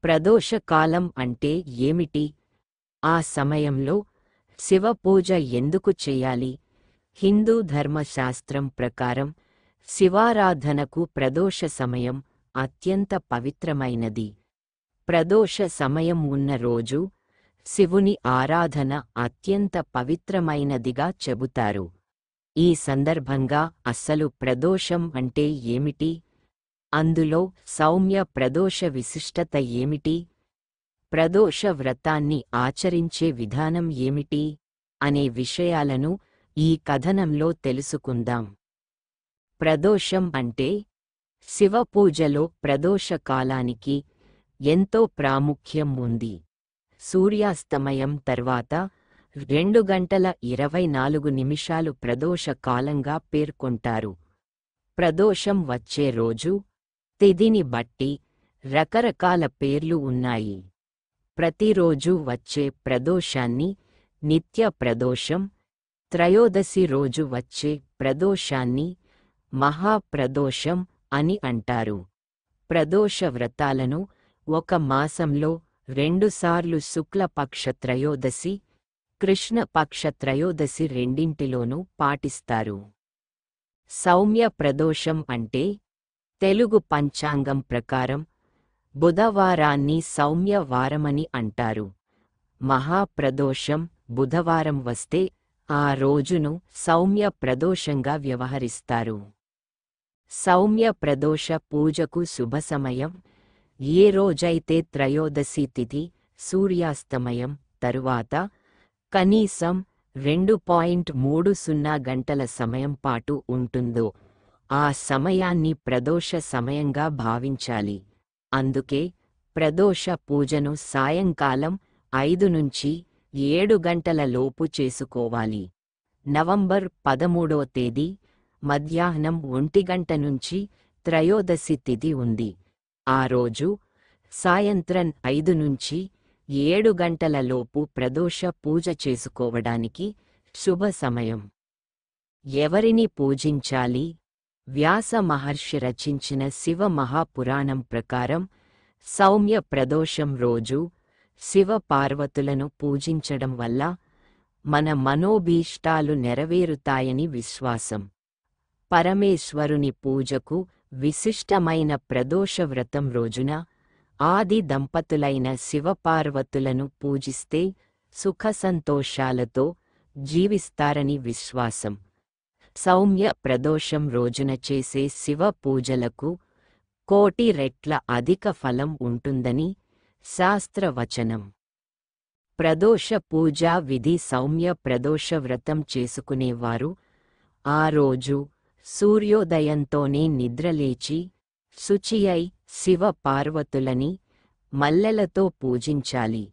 ప్రదోషకాలం అంటే ఏమిటి? ఆ సమయంలో శివపూజ ఎందుకు చేయాలి? హిందూ ధర్మశాస్త్రం ప్రకారం శివారాధనకు ప్రదోష సమయం అత్యంత పవిత్రమైనది. ప్రదోష సమయం ఉన్న రోజు శివుని ఆరాధన అత్యంత పవిత్రమైనదిగా చెబుతారు. ఈ సందర్భంగా అసలు ప్రదోషం అంటే ఏమిటి? అందులో సౌమ్య ప్రదోష విశిష్టత ఏమిటి? ప్రదోష వ్రతాన్ని ఆచరించే విధానం ఏమిటి? అనే విషయాలను ఈ కథనంలో తెలుసుకుందాం. ప్రదోషం అంటే శివపూజలో ప్రదోష కాలానికి ఎంతో ప్రాముఖ్యం ఉంది. సూర్యాస్తమయం తర్వాత 2 గంటల 24 నిమిషాలు ప్రదోష కాలంగా పేర్కొంటారు. ప్రదోషం వచ్చే రోజు, తిథిని బట్టి రకరకాల పేర్లు ఉన్నాయి. ప్రతిరోజు వచ్చే ప్రదోషాన్ని నిత్య ప్రదోషం, త్రయోదశి రోజు వచ్చే ప్రదోషాన్ని మహాప్రదోషం అని అంటారు. ప్రదోష వ్రతాలను ఒక మాసంలో 2 సార్లు శుక్లపక్ష త్రయోదశి, కృష్ణపక్ష త్రయోదశి రెండింటిలోనూ పాటిస్తారు. సౌమ్య ప్రదోషం అంటే తెలుగు పంచాంగం ప్రకారం బుధవారాన్ని సౌమ్య వారమని అంటారు. మహాప్రదోషం బుధవారం వస్తే ఆ రోజును సౌమ్య ప్రదోషంగా వ్యవహరిస్తారు. సౌమ్య ప్రదోష పూజకు శుభ సమయం ఏ రోజైతే త్రయోదశి తిథి సూర్యాస్తమయం తరువాత కనీసం 2.30 గంటల సమయం పాటు ఉంటుందో ఆ సమయాన్ని ప్రదోష సమయంగా భావించాలి. అందుకే ప్రదోష పూజను సాయంకాలం 5 నుంచి 7 గంటల లోపు చేసుకోవాలి. నవంబర్ 13వ తేదీ మధ్యాహ్నం 1 గంట నుంచి త్రయోదశి తిథి ఉంది. ఆ రోజు సాయంత్రం 5 నుంచి 7 గంటల లోపు ప్రదోష పూజ చేసుకోవడానికి శుభ సమయం. ఎవరిని పూజించాలి? వ్యాస మహర్షి రచించిన శివ మహాపురాణం ప్రకారం సౌమ్య ప్రదోషం రోజు శివ పార్వతులను పూజించడం వల్ల మన మనోభీష్టాలు నెరవేరుతాయని విశ్వాసం. పరమేశ్వరుని పూజకు విశిష్టమైన ప్రదోష వ్రతం రోజున ఆది దంపతులైన శివపార్వతులను పూజిస్తే సుఖ సంతోషాలతో జీవిస్తారని విశ్వాసం. సౌమ్య ప్రదోషం రోజున చేసే శివ పూజలకు 1,000,000 రెట్ల అధిక ఫలం ఉంటుందని శాస్త్రవచనం. ప్రదోష పూజా విధి. సౌమ్య ప్రదోష వ్రతం చేసుకునేవారు ఆ రోజు సూర్యోదయంతోనే నిద్రలేచి శుచియై శివ పార్వతులని మల్లెలతో పూజించాలి.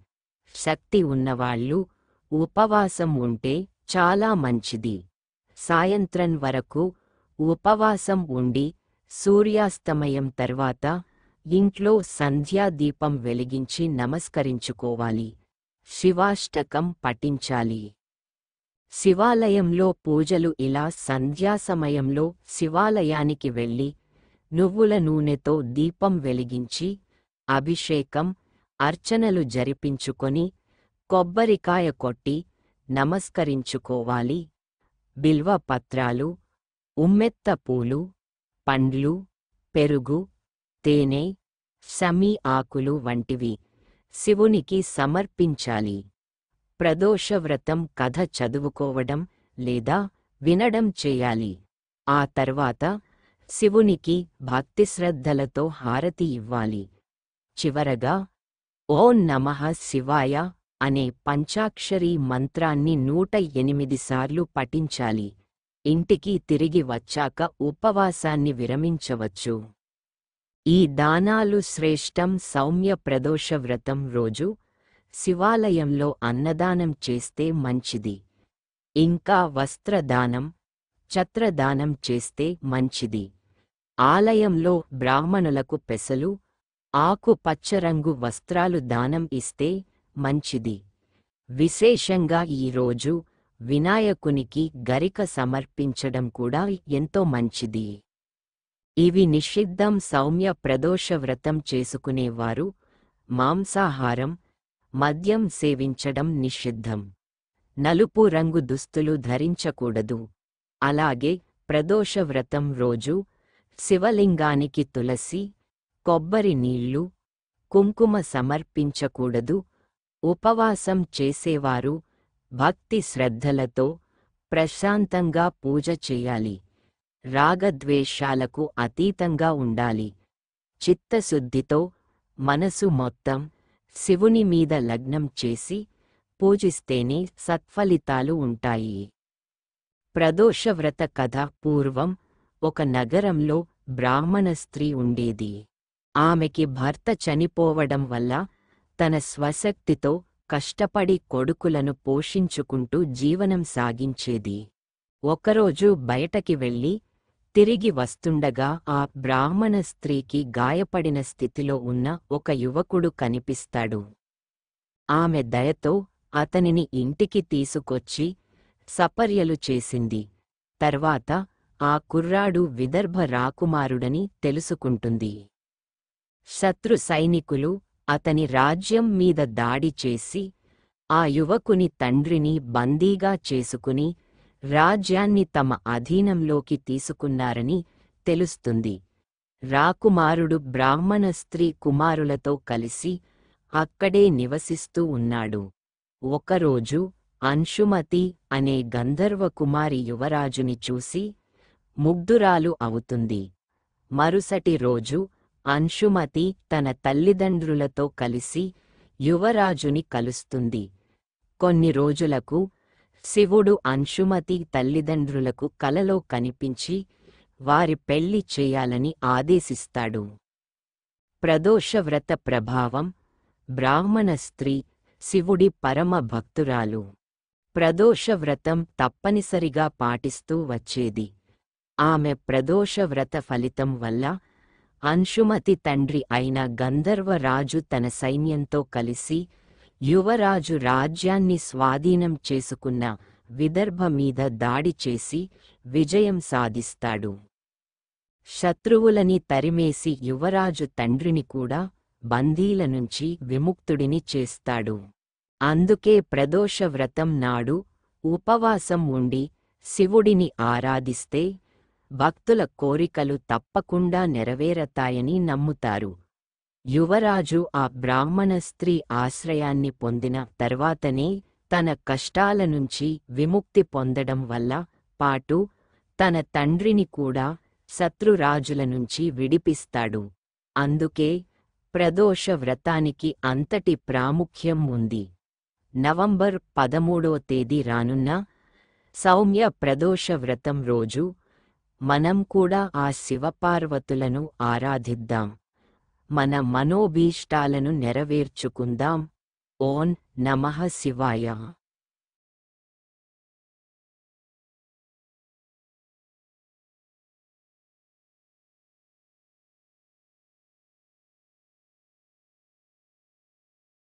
శక్తి ఉన్నవాళ్ళు ఉపవాసం ఉంటే చాలా మంచిది. సాయంత్రం వరకు ఉపవాసం ఉండి సూర్యాస్తమయం తర్వాత ఇంట్లో సంధ్యాదీపం వెలిగించి నమస్కరించుకోవాలి. శివాష్టకం పఠించాలి. శివాలయంలో పూజలు. ఇలా సంధ్యా సమయంలో శివాలయానికి వెళ్ళి నువ్వుల నూనెతో దీపం వెలిగించి అభిషేకం, అర్చనలు జరిపించుకొని కొబ్బరికాయ కొట్టి నమస్కరించుకోవాలి. బిల్వ పత్రాలు, ఉమ్మెత్త పూలు, పండ్లు, పెరుగు, తేనె, షమీ ఆకులు వంటివి శివునికి సమర్పించాలి. ప్రదోషవ్రతం కథ చదువుకోవడం లేదా వినడం చేయాలి. ఆ తర్వాత శివునికి భక్తిశ్రద్ధలతో హారతి ఇవ్వాలి. చివరగా ఓం నమః శివాయ అనే పంచాక్షరీ మంత్రాన్ని 108 సార్లు పఠించాలి. ఇంటికి తిరిగి వచ్చాక ఉపవాసాన్ని విరమించవచ్చు. ఈ దానాలు శ్రేష్టం. సౌమ్య ప్రదోష వ్రతం రోజు శివాలయంలో అన్నదానం చేస్తే మంచిది. ఇంకా వస్త్రదానం, ఛత్రదానం చేస్తే మంచిది. ఆలయంలో బ్రాహ్మణులకు పెసలు, ఆకుపచ్చరంగు వస్త్రాలు దానం ఇస్తే మంచిది. విశేషంగా ఈ రోజు వినాయకునికి గరిక సమర్పించడం కూడా ఎంతో మంచిది. ఇవి నిషిద్ధం. సౌమ్య ప్రదోష వ్రతం చేసుకునేవారు మాంసాహారం, మద్యం సేవించడం నిషిద్ధం. నలుపు రంగు దుస్తులు ధరించకూడదు. అలాగే ప్రదోష వ్రతం రోజు శివలింగానికి తులసి, కొబ్బరి నీళ్లు, కుంకుమ సమర్పించకూడదు. ఉపవాసం చేసేవారు భక్తి శ్రద్ధలతో ప్రశాంతంగా పూజ చేయాలి. రాగద్వేషాలకు అతీతంగా ఉండాలి. చిత్తశుద్ధితో మనసు మొత్తం శివుని మీద లగ్నం చేసి పూజిస్తేనే సత్ఫలితాలు ఉంటాయి. ప్రదోషవ్రత కథ. పూర్వం ఒక నగరంలో బ్రాహ్మణ స్త్రీ ఉండేది. ఆమెకి భర్త చనిపోవడం వల్ల తన స్వశక్తితో కష్టపడి కొడుకులను పోషించుకుంటూ జీవనం సాగించేది. ఒకరోజు బయటకి వెళ్ళి తిరిగి వస్తుండగా ఆ బ్రాహ్మణ స్త్రీకి గాయపడిన స్థితిలో ఉన్న ఒక యువకుడు కనిపిస్తాడు. ఆమె దయతో అతనిని ఇంటికి తీసుకొచ్చి సపర్యలు చేసింది. తర్వాత ఆ కుర్రాడు విదర్భ రాకుమారుడని తెలుసుకుంటుంది. శత్రు సైనికులు అతని రాజ్యం మీద దాడి చేసి ఆ యువకుని తండ్రిని బందీగా చేసుకుని రాజ్యాన్ని తమ అధీనంలోకి తీసుకున్నారని తెలుస్తుంది. రాకుమారుడు బ్రాహ్మణ స్త్రీ కుమారులతో కలిసి అక్కడే నివసిస్తూ ఉన్నాడు. ఒకరోజు అంశుమతి అనే గంధర్వ కుమారి యువరాజుని చూసి ముగ్ధురాలు అవుతుంది. మరుసటి రోజు అంశుమతి తన తల్లిదండ్రులతో కలిసి యువరాజుని కలుస్తుంది. కొన్ని రోజులకు శివుడు అంశుమతి తల్లిదండ్రులకు కలలో కనిపించి వారి పెళ్లి చేయాలని ఆదేశిస్తాడు. ప్రదోషవ్రత ప్రభావం. బ్రాహ్మణ స్త్రీ శివుడి పరమ భక్తురాలు. ప్రదోషవ్రతం తప్పనిసరిగా పాటిస్తూ వచ్చేది. ఆమె ప్రదోషవ్రత ఫలితం వల్ల అంశుమతి తండ్రి అయిన గంధర్వరాజు తన సైన్యంతో కలిసి యువరాజు రాజ్యాన్ని స్వాధీనం చేసుకున్న విదర్భ మీద దాడి చేసి విజయం సాధిస్తాడు. శత్రువులని తరిమేసి యువరాజు తండ్రిని కూడా బందీల నుంచి విముక్తుడిని చేస్తాడు. అందుకే ప్రదోషవ్రతం నాడు ఉపవాసం ఉండి శివుడిని ఆరాధిస్తే భక్తుల కోరికలు తప్పకుండా నెరవేరతాయని నమ్ముతారు. యువరాజు ఆ బ్రాహ్మణ స్త్రీ ఆశ్రయాన్ని పొందిన తర్వాతనే తన కష్టాల నుంచి విముక్తి పొందడం వల్ల పాటు తన తండ్రిని కూడా శత్రురాజుల నుంచి విడిపిస్తాడు. అందుకే ప్రదోష వ్రతానికి అంతటి ప్రాముఖ్యం ఉంది. నవంబర్ 13వ తేదీ రానున్న సౌమ్య ప్రదోష వ్రతం రోజు మనం కూడా ఆ శివపార్వతులను ఆరాధిద్దాం. మన మనోభీష్టాలను నెరవేర్చుకుందాం. ఓం నమః శివాయ.